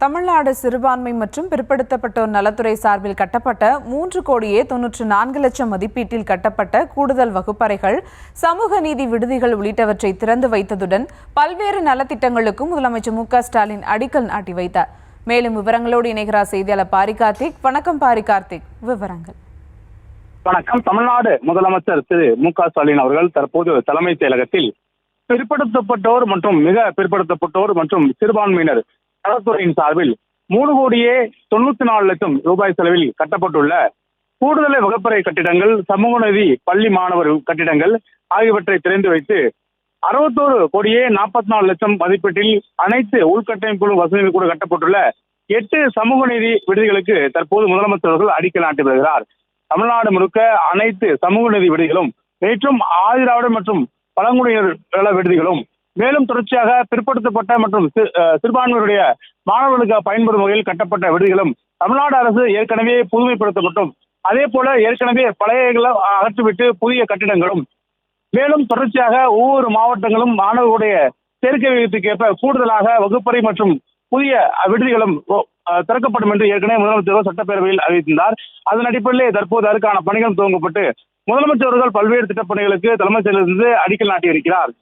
தமிழ்நாடு சிறுபான்மை மற்றும் பிற்படுத்தப்பட்டோர் நலத்துறை சார்பில் கட்டப்பட்ட 3,94,00,000 மதிப்பீட்டில் கட்டப்பட்ட கூடுதல் வகுப்பறைகள், சமூக நீதி விடுதிகள் உள்ளிட்டவற்றை திறந்து வைத்ததுடன் பல்வேறு நலத்திட்டங்களுக்கும் முதலமைச்சர் மு.க.ஸ்டாலின் அடிக்கல் நாட்டி வைத்தார். மேலும் விவரங்களோடு இணைகிறார் செய்தியாளர் பாரி கார்த்திக். வணக்கம் பாரி கார்த்திக், விவரங்கள். வணக்கம். தமிழ்நாடு முதலமைச்சர் திரு மு.க.ஸ்டாலின் அவர்கள் தற்போது தலைமைச் செயலகத்தில் பிற்படுத்தப்பட்டோர் மற்றும் மிக பிற்படுத்தப்பட்டோர் மற்றும் சிறுபான்மையினர் நலத்துறையின் சார்பில் 3,94,00,000 ரூபாய் செலவில் கட்டப்பட்டுள்ள கூடுதல் வகுப்பறை கட்டிடங்கள், சமூக நீதி பள்ளி மாணவர் கட்டிடங்கள் ஆகியவற்றை திறந்து வைத்து 61,44,00,000 மதிப்பீட்டில் அனைத்து உள்கட்டமைப்பு வசதிகள் கூட கட்டப்பட்டுள்ள 8 சமூக நீதி விடுதிகளுக்கு தற்போது முதலமைச்சர் அவர்கள் அடிக்கல் நாட்டி வருகிறார். தமிழ்நாடு முழுக்க அனைத்து சமூக நீதி விடுதிகளும், நேற்றும் ஆதிராவிட மற்றும் பழங்குடியினர் நல விடுதிகளும், மேலும் தொடர்ச்சியாக பிற்படுத்தப்பட்ட மற்றும் சிறுபான்மையினுடைய மாணவர்களுக்கு பயன்படும் வகையில் கட்டப்பட்ட விடுதிகளும் தமிழ்நாடு அரசு ஏற்கனவே புதுமைப்படுத்தப்பட்டும், அதே போல ஏற்கனவே பழையகளை அகற்றிவிட்டு புதிய கட்டிடங்களும், மேலும் தொடர்ச்சியாக ஒவ்வொரு மாவட்டங்களும் மாணவர்களுடைய சேர்க்கை விகிதத்துக்கு ஏற்ப கூடுதலாக வகுப்பறை மற்றும் புதிய விடுதிகளும் திறக்கப்படும் என்று ஏற்கனவே முதலமைச்சர் சட்டப்பேரவையில் அறிவித்திருந்தார். அதன் அடிப்படையிலே தற்போது அதற்கான பணிகள் துவங்கப்பட்டு முதலமைச்சர் அவர்கள் பல்வேறு திட்டப்பணிகளுக்கு தலைமைச் செயலகத்திலிருந்து அடிக்கல் நாட்டியிருக்கிறார்.